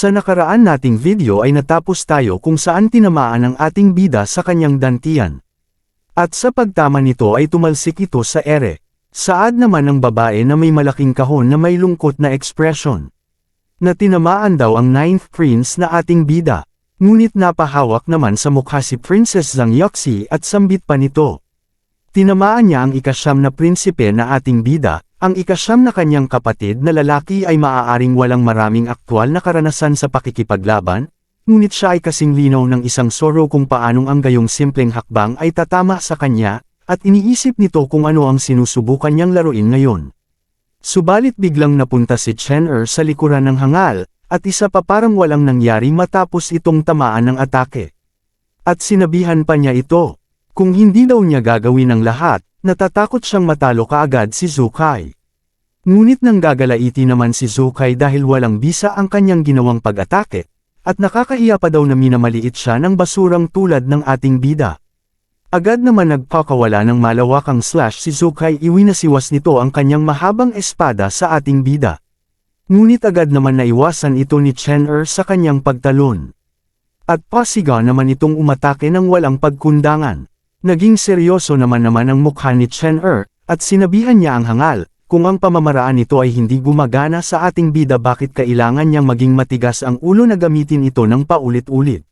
Sa nakaraan nating video ay natapos tayo kung saan tinamaan ang ating bida sa kanyang dantian. At sa pagtama nito ay tumalsik ito sa ere. Saad naman ng babae na may malaking kahon na may lungkot na ekspresyon. Na tinamaan daw ang 9th prince na ating bida. Ngunit napahawak naman sa mukha si Princess Zhang Yuxi at sambit pa nito. Tinamaan niya ang ika-9 na prinsipe na ating bida, ang ika-9 na kanyang kapatid na lalaki ay maaaring walang maraming aktwal na karanasan sa pakikipaglaban, ngunit siya ay kasing linaw ng isang soro kung paanong ang gayong simpleng hakbang ay tatama sa kanya, at iniisip nito kung ano ang sinusubukan niyang laruin ngayon. Subalit biglang napunta si Chen sa likuran ng hangal, at isa pa parang walang nangyari matapos itong tamaan ng atake. At sinabihan pa niya ito, kung hindi daw niya gagawin ang lahat, natatakot siyang matalo kaagad si Zhou Kai. Ngunit nang gagalaiti naman si Zhou Kai dahil walang bisa ang kanyang ginawang pag-atake, at nakakahiya pa daw na minamaliit siya ng basurang tulad ng ating bida. Agad naman nagpakawala ng malawakang slash si Zhou Kai, iwinasiwas nito ang kanyang mahabang espada sa ating bida. Ngunit agad naman naiwasan ito ni Chen sa kanyang pagtalon. At pasiga naman itong umatake ng walang pagkundangan. Naging seryoso naman ang mukha ni Chen at sinabihan niya ang hangal, kung ang pamamaraan nito ay hindi gumagana sa ating bida bakit kailangan niyang maging matigas ang ulo na gamitin ito ng paulit-ulit.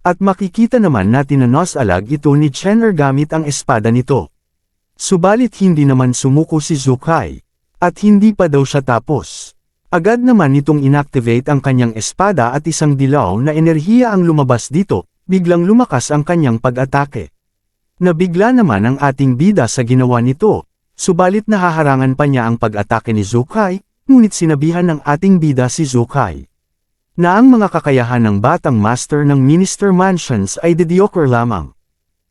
At makikita naman natin na nasalag ito ni Chen gamit ang espada nito. Subalit hindi naman sumuko si Zhou Kai. At hindi pa daw siya tapos. Agad naman itong inactivate ang kanyang espada at isang dilaw na enerhiya ang lumabas dito, biglang lumakas ang kanyang pag-atake. Nabigla naman ang ating bida sa ginawa nito, subalit nahaharangan pa niya ang pag-atake ni Zhou Kai, ngunit sinabihan ng ating bida si Zhou Kai na ang mga kakayahan ng batang master ng Minister Mansions ay mediocre lamang.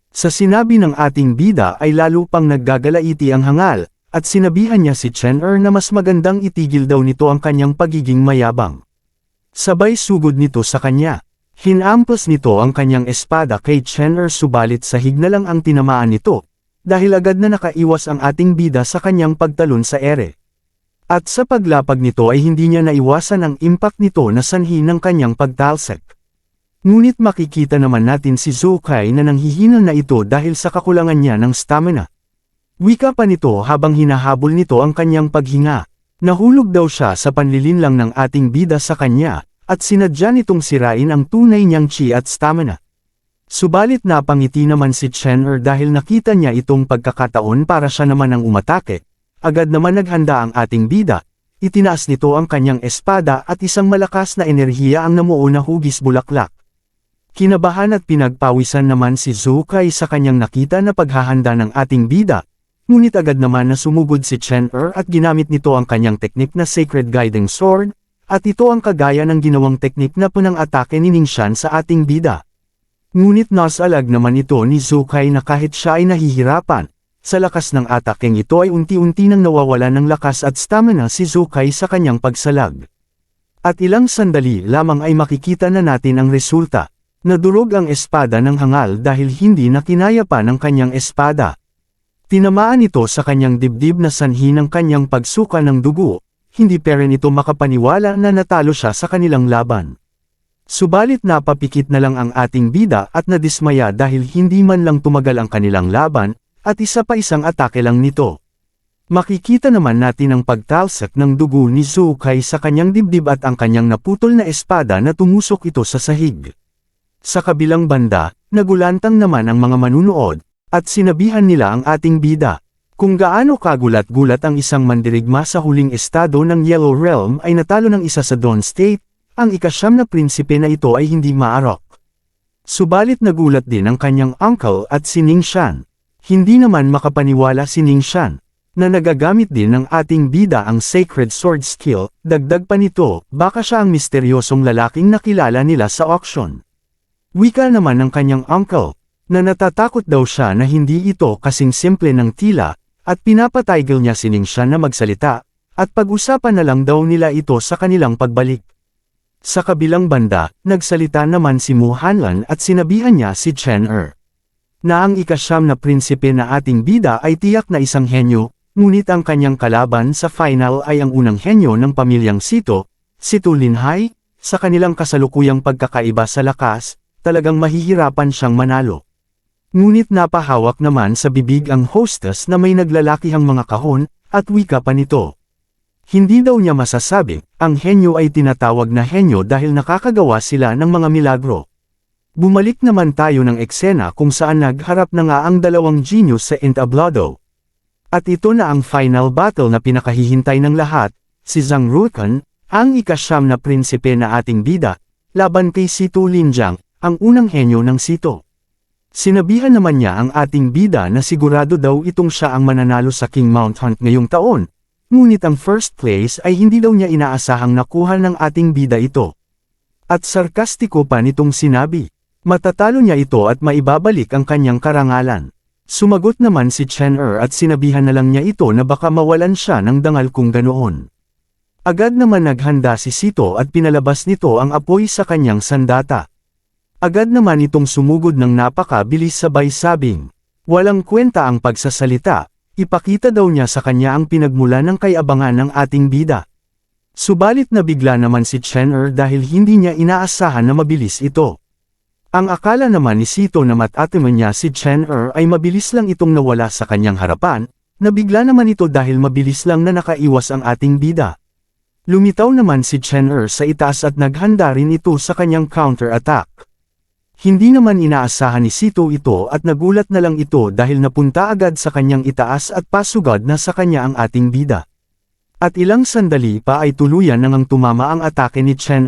Sa sinabi ng ating bida ay lalo pang naggagalaiti ang hangal, at sinabihan niya si Chen na mas magandang itigil daw nito ang kanyang pagiging mayabang. Sabay sugod nito sa kanya. Hinampas nito ang kanyang espada kay Chen subalit sahig na lang ang tinamaan nito, dahil agad na nakaiwas ang ating bida sa kanyang pagtalon sa ere. At sa paglapag nito ay hindi niya naiwasan ang impact nito na sanhi ng kanyang pagtalsik. Ngunit makikita naman natin si Zhou Kai na nanghihina na ito dahil sa kakulangan niya ng stamina. Wika pa nito habang hinahabol nito ang kanyang paghinga. Nahulog daw siya sa panlilinlang ng ating bida sa kanya, at sinadya nitong sirain ang tunay niyang chi at stamina. Subalit napangiti naman si Chen dahil nakita niya itong pagkakataon para siya naman ang umatake. Agad naman naghanda ang ating bida, itinaas nito ang kanyang espada at isang malakas na enerhiya ang namuo na hugis bulaklak. Kinabahan at pinagpawisan naman si Zhou Kai sa kanyang nakita na paghahanda ng ating bida. Ngunit agad naman na sumugod si Chen at ginamit nito ang kanyang teknik na Sacred Guiding Sword, at ito ang kagaya ng ginawang teknik na punang-atake ni Ningxian sa ating bida. Ngunit nasalag naman ito ni Zhou Kai na kahit siya ay nahihirapan, sa lakas ng atakeng ito ay unti-unti nang nawawala ng lakas at stamina si Zhou Kai sa kanyang pagsalag. At ilang sandali lamang ay makikita na natin ang resulta. Nadurog ang espada ng hangal dahil hindi na kinaya pa ng kanyang espada. Tinamaan ito sa kanyang dibdib na sanhi ng kanyang pagsuka ng dugo, hindi pa rin ito makapaniwala na natalo siya sa kanilang laban. Subalit napapikit na lang ang ating bida at nadismaya dahil hindi man lang tumagal ang kanilang laban, at isa pa isang atake lang nito. Makikita naman natin ang pagtalsak ng dugo ni Zhou Kai sa kanyang dibdib at ang kanyang naputol na espada na tumusok ito sa sahig. Sa kabilang banda, nagulantang naman ang mga manunood, at sinabihan nila ang ating bida. Kung gaano kagulat-gulat ang isang mandirigma sa huling estado ng Yellow Realm ay natalo ng isa sa Dawn State, ang ika-9 na prinsipe na ito ay hindi maarok. Subalit nagulat din ang kanyang uncle at si Ningxian. Hindi naman makapaniwala si Ningxian, na nagagamit din ng ating bida ang Sacred Sword skill, dagdag pa nito, baka siya ang misteryosong lalaking nakilala nila sa auction. Wika naman ng kanyang uncle, na natatakot daw siya na hindi ito kasing simple ng tila, at pinapatigil niya si Ningxian na magsalita, at pag-usapan na lang daw nila ito sa kanilang pagbalik. Sa kabilang banda, nagsalita naman si Mu Hanlan at sinabihan niya si Chen na ang ika-9 na prinsipe na ating bida ay tiyak na isang henyo, ngunit ang kanyang kalaban sa final ay ang unang henyo ng pamilyang Sito, si Tu Linhai, sa kanilang kasalukuyang pagkakaiba sa lakas, talagang mahihirapan siyang manalo. Ngunit napahawak naman sa bibig ang hostess na may naglalakihang mga kahon, at wika pa nito. Hindi daw niya masasabi, ang henyo ay tinatawag na henyo dahil nakakagawa sila ng mga milagro. Bumalik naman tayo ng eksena kung saan nagharap na nga ang dalawang genius sa entablado. At ito na ang final battle na pinakahihintay ng lahat, si Zhang Rukan, ang ika-9 na prinsipe na ating bida, laban kay Sito Linjiang, ang unang henyo ng Sito. Sinabihan naman niya ang ating bida na sigurado daw itong siya ang mananalo sa King Mount Hunt ngayong taon, ngunit ang first place ay hindi daw niya inaasahang nakuha ng ating bida ito. At sarkastiko pa nitong sinabi, matatalo niya ito at maibabalik ang kanyang karangalan. Sumagot naman si Chen at sinabihan na lang niya ito na baka mawalan siya ng dangal kung ganoon. Agad naman naghanda si Sito at pinalabas nito ang apoy sa kanyang sandata. Agad naman itong sumugod ng napakabilis sabay sabing, walang kwenta ang pagsasalita, ipakita daw niya sa kanya ang pinagmula ng kayabangan ng ating bida. Subalit nabigla naman si Chen dahil hindi niya inaasahan na mabilis ito. Ang akala naman ni Sito na matataman niya si Chen ay mabilis lang itong nawala sa kanyang harapan, nabigla naman ito dahil mabilis lang na nakaiwas ang ating bida. Lumitaw naman si Chen sa itaas at naghanda rin ito sa kanyang counter-attack. Hindi naman inaasahan ni Sito ito at nagulat na lang ito dahil napunta agad sa kanyang itaas at pasugad na sa kanya ang ating bida. At ilang sandali pa ay tuluyan nang tumama ang atake ni Chen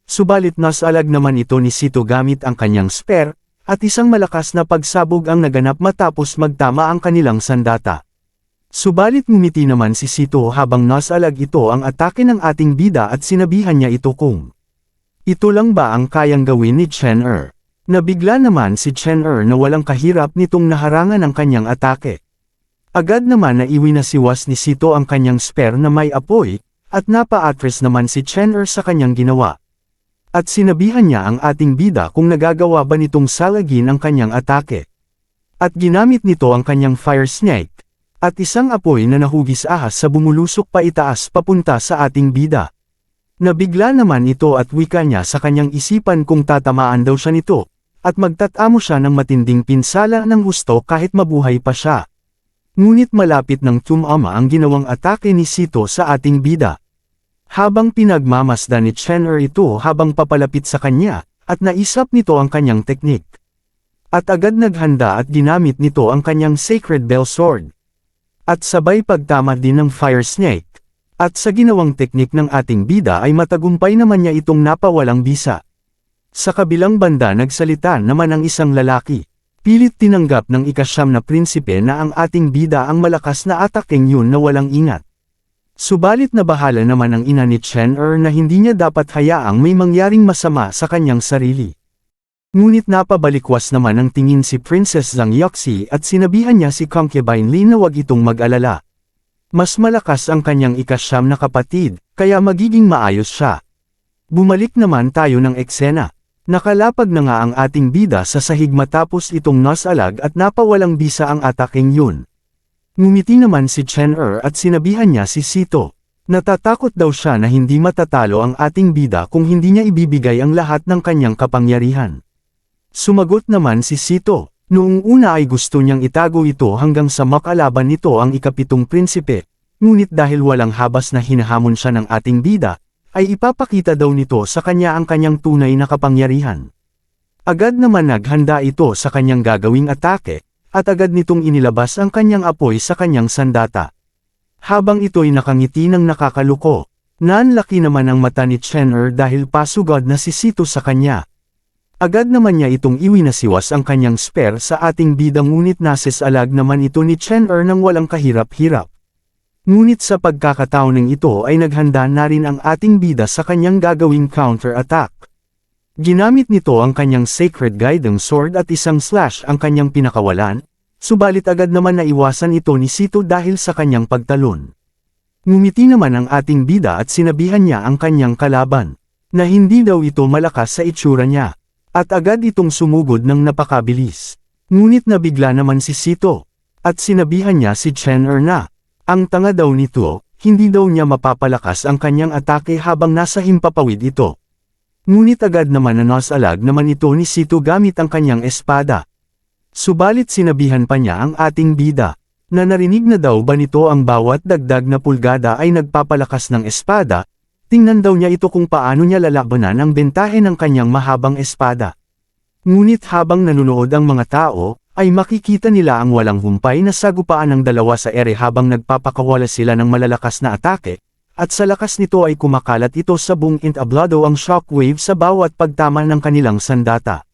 subalit nasalag naman ito ni Sito gamit ang kanyang spear, at isang malakas na pagsabog ang naganap matapos magtama ang kanilang sandata. Subalit ngumiti naman si Sito habang nasalag ito ang atake ng ating bida at sinabihan niya ito kung ito lang ba ang kayang gawin ni Chen Nabigla naman si Chen na walang kahirap nitong naharangan ang kanyang atake. Agad naman na iwinasiwas ni Sito ang kanyang spear na may apoy, at napa-atras naman si Chen sa kanyang ginawa. At sinabihan niya ang ating bida kung nagagawa ba nitong salagin ang kanyang atake. At ginamit nito ang kanyang fire snake, at isang apoy na nahugis ahas sa bumulusok pa itaas papunta sa ating bida. Nabigla naman ito at wika niya sa kanyang isipan kung tatamaan daw siya nito, at magtatamo siya ng matinding pinsala ng gusto kahit mabuhay pa siya. Ngunit malapit ng tumama ang ginawang atake ni Sito sa ating bida. Habang pinagmamasdan ni Chen ito habang papalapit sa kanya, at naisap nito ang kanyang teknik. At agad naghanda at ginamit nito ang kanyang Sacred Bell Sword. At sabay pagtama din ng Fire Snake. At sa ginawang teknik ng ating bida ay matagumpay naman niya itong napawalang bisa. Sa kabilang banda nagsalita naman ang isang lalaki. Pilit tinanggap ng ika-9 na prinsipe na ang ating bida ang malakas na atakeng yun na walang ingat. Subalit nabahala naman ang ina ni Chen na hindi niya dapat hayaang may mangyaring masama sa kanyang sarili. Ngunit napabalikwas naman ang tingin si Princess Zhang Yuxi at sinabihan niya si Concubine Li na wag itong mag-alala. Mas malakas ang kanyang ika-9 na kapatid, kaya magiging maayos siya. Bumalik naman tayo ng eksena. Nakalapag na nga ang ating bida sa sahig matapos itong nasalag at napawalang bisa ang atakeng yun. Ngumiti naman si Chen at sinabihan niya si Sito. Natatakot daw siya na hindi matatalo ang ating bida kung hindi niya ibibigay ang lahat ng kanyang kapangyarihan. Sumagot naman si Sito. Noong una ay gusto niyang itago ito hanggang sa makalaban nito ang ika-7 prinsipe, ngunit dahil walang habas na hinahamon siya ng ating bida, ay ipapakita daw nito sa kanya ang kanyang tunay na kapangyarihan. Agad naman naghanda ito sa kanyang gagawing atake, at agad nitong inilabas ang kanyang apoy sa kanyang sandata. Habang ito'y nakangiti ng nakakaluko, nanlaki naman ang mata ni Chen dahil pasugod na si Sito sa kanya. Agad naman niya itong iwinasiwas ang kanyang spear sa ating bida ngunit nasisalag naman ito ni Chen nang walang kahirap-hirap. Ngunit sa pagkakataon ito ay naghanda na rin ang ating bida sa kanyang gagawing counter-attack. Ginamit nito ang kanyang Sacred Guiding Sword at isang slash ang kanyang pinakawalan, subalit agad naman naiwasan ito ni Sito dahil sa kanyang pagtalon. Ngumiti naman ang ating bida at sinabihan niya ang kanyang kalaban, na hindi daw ito malakas sa itsura niya, at agad itong sumugod ng napakabilis. Ngunit nabigla naman si Sito, at sinabihan niya si Chen na, ang tanga daw nito, hindi daw niya mapapalakas ang kanyang atake habang nasa himpapawid ito. Ngunit agad naman nasalag naman ito ni Sito gamit ang kanyang espada. Subalit sinabihan pa niya ang ating bida, na narinig na daw ba nito ang bawat dagdag na pulgada ay nagpapalakas ng espada, tingnan daw niya ito kung paano niya lalabanan ang bentahe ng kanyang mahabang espada. Ngunit habang nanunood ang mga tao, ay makikita nila ang walang humpay na sagupaan ng dalawa sa ere habang nagpapakawala sila ng malalakas na atake, at sa lakas nito ay kumakalat ito sa buong entablado ang shockwave sa bawat pagtama ng kanilang sandata.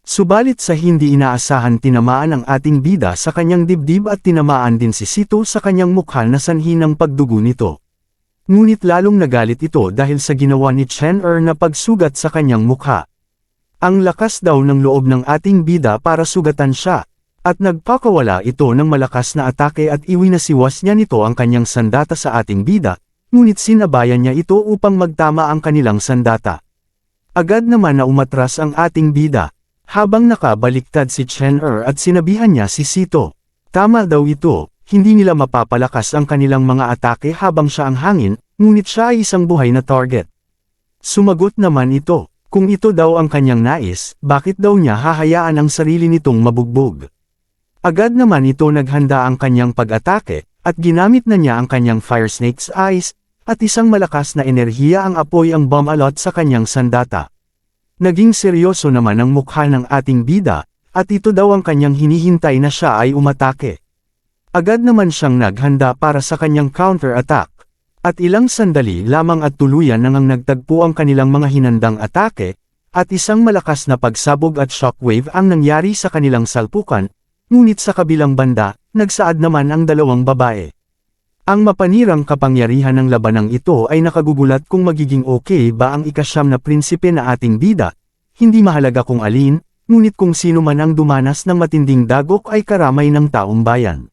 Subalit sa hindi inaasahan tinamaan ang ating bida sa kanyang dibdib at tinamaan din si Sito sa kanyang mukha na sanhi ng pagdugo nito. Ngunit lalong nagalit ito dahil sa ginawa ni Chen-er na pagsugat sa kanyang mukha. Ang lakas daw ng loob ng ating bida para sugatan siya, at nagpakawala ito ng malakas na atake at iwinasiwas niya nito ang kanyang sandata sa ating bida, ngunit sinabayan niya ito upang magtama ang kanilang sandata. Agad naman na umatras ang ating bida. Habang nakabaliktad si Chen-er at sinabihan niya si Sito. Tama daw ito, hindi nila mapapalakas ang kanilang mga atake habang siya ang hangin, ngunit siya ay isang buhay na target. Sumagot naman ito, kung ito daw ang kanyang nais, bakit daw niya hahayaan ang sarili nitong mabugbog? Agad naman ito naghanda ang kanyang pag-atake, at ginamit na niya ang kanyang Fire Snake's Eyes, at isang malakas na enerhiya ang apoy ang bumalot sa kanyang sandata. Naging seryoso naman ang mukha ng ating bida, at ito daw ang kanyang hinihintay na siya ay umatake. Agad naman siyang naghanda para sa kanyang counter-attack. At ilang sandali lamang at tuluyan nang nagtagpo ang kanilang mga hinandang atake, at isang malakas na pagsabog at shockwave ang nangyari sa kanilang salpukan, ngunit sa kabilang banda, nagsaad naman ang dalawang babae. Ang mapanirang kapangyarihan ng labanang ito ay nakagugulat kung magiging okay ba ang ikasyam na prinsipe na ating bida, hindi mahalaga kung alin, ngunit kung sino man ang dumanas ng matinding dagok ay karamay ng taong bayan.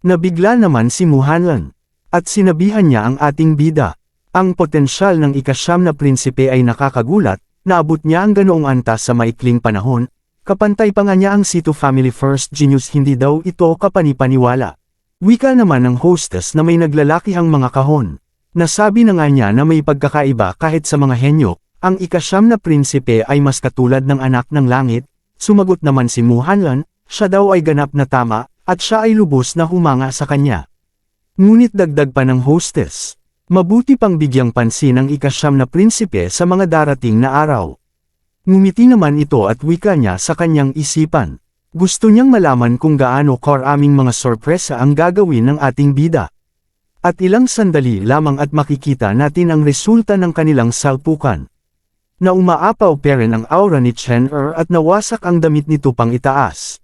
Nabigla naman si Muhanlan, at sinabihan niya ang ating bida. Ang potensyal ng ikasyam na prinsipe ay nakakagulat, naabot niya ang ganoong antas sa maikling panahon, kapantay pa nga niya ang Sito Family First Genius, hindi daw ito kapanipaniwala. Wika naman ng hostess na may naglalakihang mga kahon. Nasabi na nga niya na may pagkakaiba kahit sa mga henyo, ang ikasyam na prinsipe ay mas katulad ng anak ng langit. Sumagot naman si Muhanlan, siya daw ay ganap na tama, at siya ay lubos na humanga sa kanya. Ngunit dagdag pa ng hostess, mabuti pang bigyang pansin ang ikasyam na prinsipe sa mga darating na araw. Ngumiti naman ito at wika niya sa kanyang isipan. Gusto niyang malaman kung gaano karaming mga sorpresa ang gagawin ng ating bida. At ilang sandali lamang at makikita natin ang resulta ng kanilang salpukan. Na umaapaw pa rin ang aura ni Chen-er at nawasak ang damit nito pang itaas.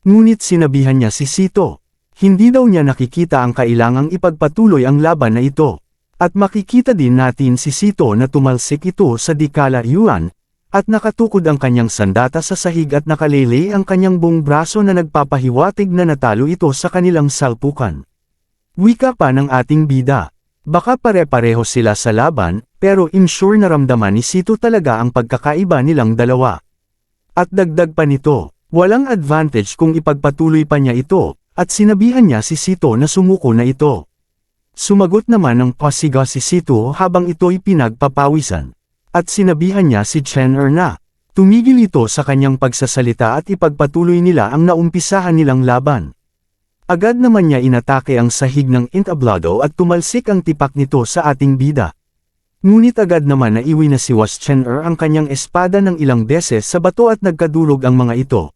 Ngunit sinabihan niya si Sito. Hindi daw niya nakikita ang kailangang ipagpatuloy ang laban na ito. At makikita din natin si Sito na tumalsik ito sa dikalayuan, at nakatukod ang kanyang sandata sa sahig at nakalele ang kanyang buong braso na nagpapahiwatig na natalo ito sa kanilang salpukan. Wika pa ng ating bida. Baka pare-pareho sila sa laban, pero sure naramdaman ni Sito talaga ang pagkakaiba nilang dalawa. At dagdag pa nito, walang advantage kung ipagpatuloy pa niya ito, at sinabihan niya si Sito na sumuko na ito. Sumagot naman ng pasiga si Sito habang ito'y pinagpapawisan. At sinabihan niya si Chen-er na, tumigil ito sa kanyang pagsasalita at ipagpatuloy nila ang naumpisahan nilang laban. Agad naman niya inatake ang sahig ng entablado at tumalsik ang tipak nito sa ating bida. Ngunit agad naman na iwinasiwas Chen-er ang kanyang espada ng ilang beses sa bato at nagkadurog ang mga ito.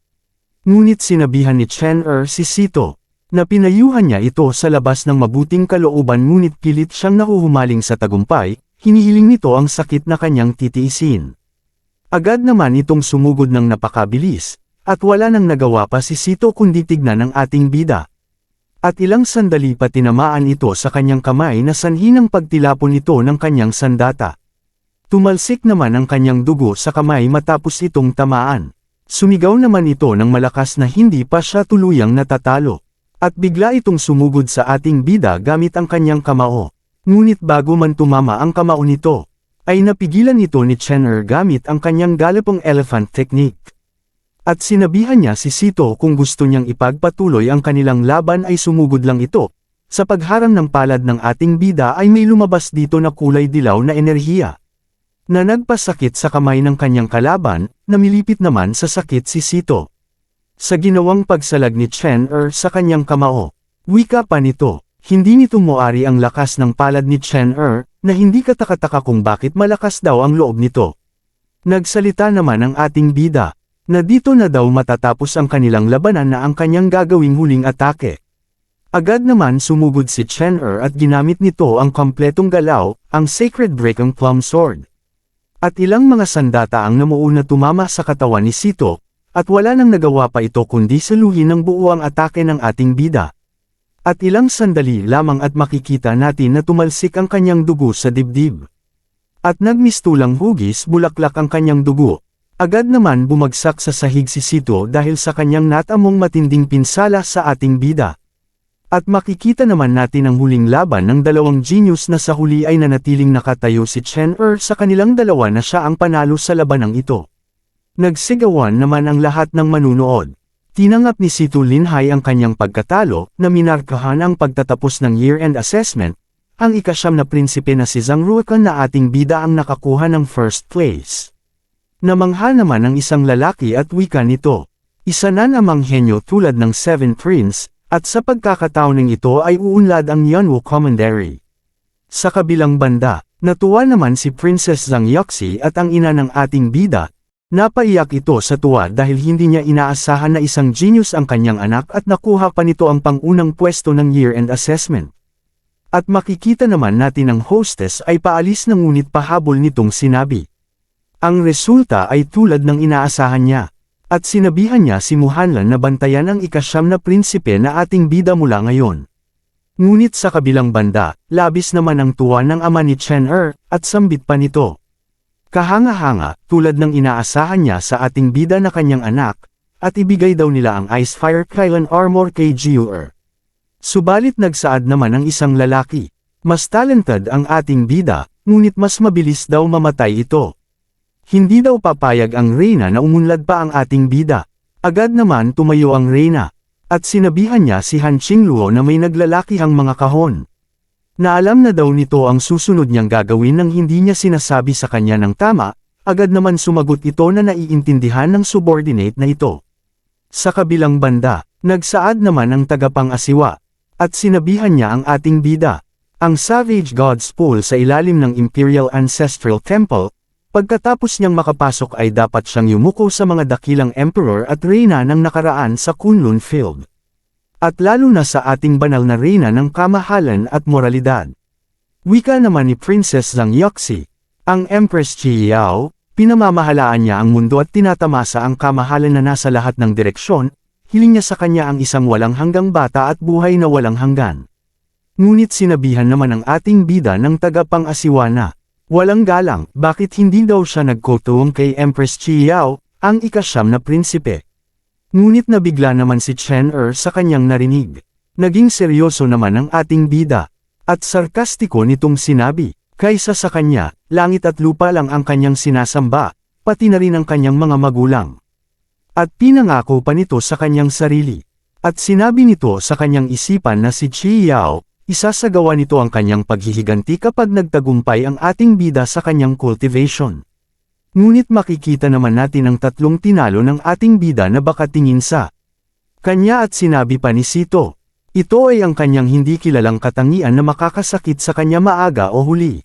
Ngunit sinabihan ni Chen-er si Sito, na pinayuhan niya ito sa labas ng mabuting kalooban ngunit pilit siyang nahuhumaling sa tagumpay. Hinihiling nito ang sakit na kanyang titiisin. Agad naman itong sumugod ng napakabilis, at wala nang nagawa pa si Sito kundi tignan ng ating bida. At ilang sandali pa tinamaan ito sa kanyang kamay na sanhi ng pagtilapon ito ng kanyang sandata. Tumalsik naman ang kanyang dugo sa kamay matapos itong tamaan. Sumigaw naman ito ng malakas na hindi pa siya tuluyang natatalo. At bigla itong sumugod sa ating bida gamit ang kanyang kamao. Ngunit bago man tumama ang kamao nito, ay napigilan ito ni Chen-er gamit ang kanyang galapong elephant technique. At sinabihan niya si Sito kung gusto niyang ipagpatuloy ang kanilang laban ay sumugod lang ito. Sa pagharang ng palad ng ating bida ay may lumabas dito na kulay dilaw na enerhiya. na nagpasakit sa kamay ng kanyang kalaban, namilipit naman sa sakit si Sito. Sa ginawang pagsalag ni Chen sa kanyang kamao, wika pa nito, hindi nito moari ang lakas ng palad ni Chen na hindi katakataka kung bakit malakas daw ang loob nito. Nagsalita naman ang ating bida, na dito na daw matatapos ang kanilang labanan na ang kanyang gagawing huling atake. Agad naman sumugod si Chen at ginamit nito ang kompletong galaw, ang Sacred Breakang Plum Sword. At ilang mga sandata ang namuuna tumama sa katawan ni Sito, at wala nang nagawa pa ito kundi saluhin ng buo ang atake ng ating bida. At ilang sandali lamang at makikita natin na tumalsik ang kanyang dugo sa dibdib. At nagmistulang hugis bulaklak ang kanyang dugo. Agad naman bumagsak sa sahig si Sito dahil sa kanyang natamong matinding pinsala sa ating bida. At makikita naman natin ang huling laban ng dalawang genius na sa huli ay nanatiling nakatayo si Chen sa kanilang dalawa na siya ang panalo sa labanang ito. Nagsigawan naman ang lahat ng manunood. Tinanggap ni Sito Linhai ang kanyang pagkatalo na minarkahan ang pagtatapos ng year-end assessment. Ang ikasyam na prinsipe na si Zhang Ruokan na ating bida ang nakakuha ng first place. Namangha naman ang isang lalaki at wika nito. Isa na namang henyo tulad ng Seven Prince, at sa pagkakataon ito ay uunlad ang Yunwu Commandery. Sa kabilang banda, natuwa naman si Princess Zhang Yuxi at ang ina ng ating bida. Napaiyak ito sa tuwa dahil hindi niya inaasahan na isang genius ang kanyang anak at nakuha pa nito ang pangunang pwesto ng year-end assessment. At makikita naman natin ang hostess ay paalis na ngunit pahabol nitong sinabi. Ang resulta ay tulad ng inaasahan niya. At sinabihan niya si Muhanlan na bantayan ang ikasyam na prinsipe na ating bida mula ngayon. Ngunit sa kabilang banda, labis naman ang tuwa ng ama ni Chen at sambit pa nito. Kahanga-hanga, tulad ng inaasahan niya sa ating bida na kanyang anak, at ibigay daw nila ang Ice Fire Kailan Armor kay Jiu. Subalit nagsaad naman ang isang lalaki. Mas talented ang ating bida, ngunit mas mabilis daw mamatay ito. Hindi daw papayag ang reyna na umunlad pa ang ating bida. Agad naman tumayo ang reyna. At sinabihan niya si Han Qingluo na may naglalakihang mga kahon. Na alam na daw nito ang susunod niyang gagawin nang hindi niya sinasabi sa kanya ng tama, agad naman sumagot ito na naiintindihan ng subordinate na ito. Sa kabilang banda, nagsaad naman ang tagapang-asiwa. At sinabihan niya ang ating bida, ang Savage God's Pool sa ilalim ng Imperial Ancestral Temple, pagkatapos niyang makapasok ay dapat siyang yumuko sa mga dakilang emperor at reyna ng nakaraan sa Kunlun Field. At lalo na sa ating banal na reyna ng kamahalan at moralidad. Wika naman ni Princess Zhang Yuxi, ang Empress Qi Yao, pinamamahalaan niya ang mundo at tinatamasa ang kamahalan na nasa lahat ng direksyon. Hiling niya sa kanya ang isang walang hanggang bata at buhay na walang hanggan. Ngunit sinabihan naman ang ating bida ng tagapang-asiwa na, walang galang, bakit hindi daw siya nagkotuwang kay Empress Qi Yao, ang ikasyam na prinsipe. Ngunit nabigla naman si Chen sa kanyang narinig. Naging seryoso naman ang ating bida. At sarkastiko nitong sinabi, kaysa sa kanya, langit at lupa lang ang kanyang sinasamba, pati na rin ang kanyang mga magulang. At pinangako pa nito sa kanyang sarili. At sinabi nito sa kanyang isipan na si Qi Yao, isasagawa nito ang kanyang paghihiganti kapag nagtagumpay ang ating bida sa kanyang cultivation. Ngunit makikita naman natin ang tatlong tinalo ng ating bida na baka tingin sa kanya at sinabi pa ni Sito. Ito ay ang kanyang hindi kilalang katangian na makakasakit sa kanya maaga o huli.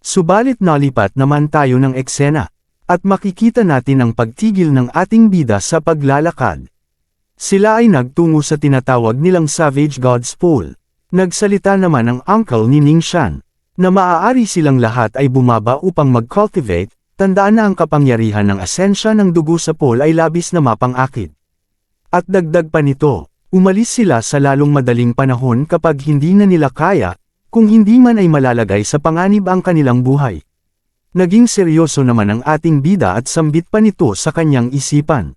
Subalit nalipat naman tayo ng eksena. At makikita natin ang pagtigil ng ating bida sa paglalakad. Sila ay nagtungo sa tinatawag nilang Savage God's Pool. Nagsalita naman ang uncle ni Ningxian, na maaari silang lahat ay bumaba upang mag-cultivate, tandaan na ang kapangyarihan ng asensya ng dugo sa pool ay labis na mapang-akit. At dagdag pa nito, umalis sila sa lalong madaling panahon kapag hindi na nila kaya, kung hindi man ay malalagay sa panganib ang kanilang buhay. Naging seryoso naman ang ating bida at sambit pa nito sa kanyang isipan.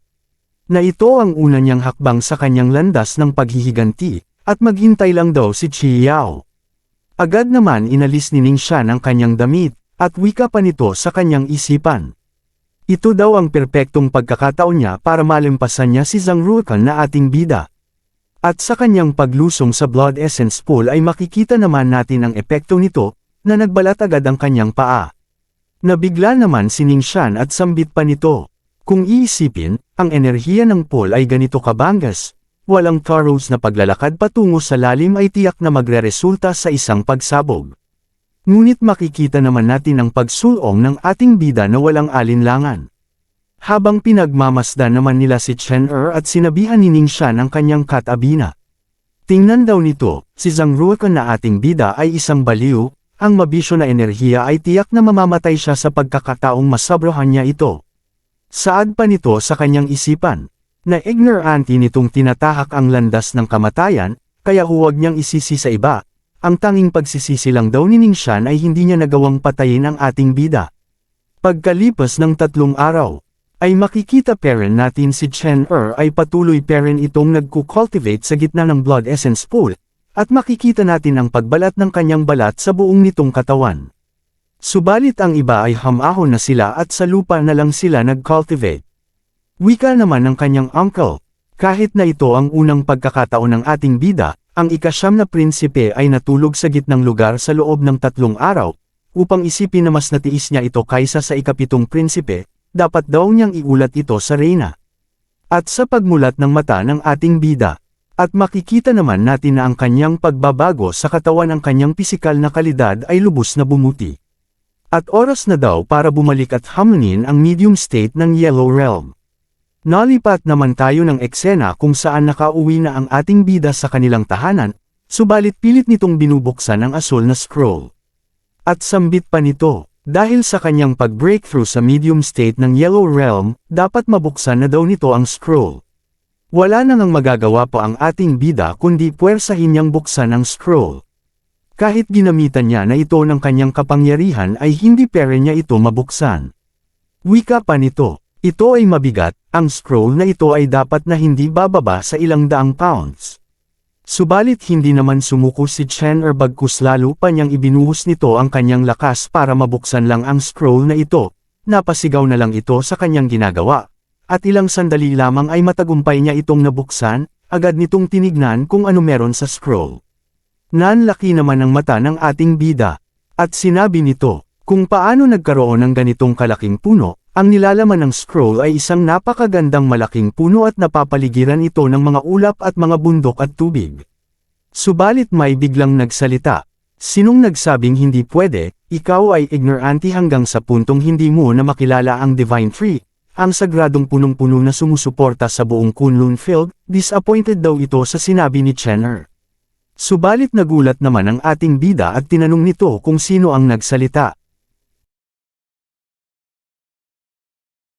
Na ito ang una niyang hakbang sa kanyang landas ng paghihiganti, at maghintay lang daw si Qi Yao. Agad naman inalis ni Ningxian ang kanyang damit, at wika pa nito sa kanyang isipan. Ito daw ang perpektong pagkakataon niya para malimpasan niya si Zhang Ruokan na ating bida. At sa kanyang paglusong sa Blood Essence Pool ay makikita naman natin ang epekto nito, na nagbalat agad ang kanyang paa. Nabigla naman si Ningxian at sambit pa nito. Kung iisipin, ang enerhiya ng Paul ay ganito kabangas, walang thorough na paglalakad patungo sa lalim ay tiyak na magreresulta sa isang pagsabog. Ngunit makikita naman natin ang pagsulong ng ating bida na walang alinlangan. Habang pinagmamasdan naman nila si Chen at sinabihan ni Ningxian ang kanyang katabina. Tingnan daw nito, si Zhang Ruokan na ating bida ay isang baliw, ang mabisyo na enerhiya ay tiyak na mamamatay siya sa pagkakataong masobrahan niya ito. Saad pa nito sa kanyang isipan, na ignorante nitong tinatahak ang landas ng kamatayan, kaya huwag niyang isisi sa iba. Ang tanging pagsisisi lang daw ni Ningxian ay hindi niya nagawang patayin ang ating bida. Pagkalipas ng 3 araw, ay makikita pa rin natin si Chen ay patuloy pa rin itong nagkukultivate sa gitna ng blood essence pool, at makikita natin ang pagbalat ng kanyang balat sa buong nitong katawan. Subalit ang iba ay hamahon na sila at sa lupa na lang sila nag-cultivate. Wika naman ng kanyang uncle, kahit na ito ang unang pagkakataon ng ating bida, ang ika-9 na prinsipe ay natulog sa gitnang lugar sa loob ng 3 araw, upang isipin na mas natiis niya ito kaysa sa ika-7 prinsipe, dapat daw niyang iulat ito sa reyna. At sa pagmulat ng mata ng ating bida, at makikita naman natin na ang kanyang pagbabago sa katawan ng kanyang pisikal na kalidad ay lubos na bumuti. At oras na daw para bumalik at hamlin ang medium state ng Yellow Realm. Nalipat naman tayo ng eksena kung saan nakauwi na ang ating bida sa kanilang tahanan, subalit pilit nitong binubuksan ang asul na scroll. At sambit pa nito, dahil sa kanyang pag-breakthrough sa medium state ng Yellow Realm, dapat mabuksan na daw nito ang scroll. Wala nang magagawa pa ang ating bida kundi puwersahin niyang buksan ang scroll. Kahit ginamitan niya na ito ng kanyang kapangyarihan ay hindi pere niya ito mabuksan. Wika pa nito. Ito ay mabigat, ang scroll na ito ay dapat na hindi bababa sa ilang daang pounds. Subalit hindi naman sumuko si Chen bagkus lalo pa niyang ibinuhos nito ang kanyang lakas para mabuksan lang ang scroll na ito, napasigaw na lang ito sa kanyang ginagawa. At ilang sandali lamang ay matagumpay niya itong nabuksan, agad nitong tinignan kung ano meron sa scroll. Nanlaki naman ang mata ng ating bida, at sinabi nito, kung paano nagkaroon ng ganitong kalaking puno. Ang nilalaman ng scroll ay isang napakagandang malaking puno at napapaligiran ito ng mga ulap at mga bundok at tubig. Subalit may biglang nagsalita. Sinong nagsabing hindi pwede, ikaw ay ignorante hanggang sa puntong hindi mo na makilala ang Divine Tree, ang sagradong punong-puno na sumusuporta sa buong Kunlun Field, disappointed daw ito sa sinabi ni Chen. Subalit nagulat naman ang ating bida at tinanong nito kung sino ang nagsalita.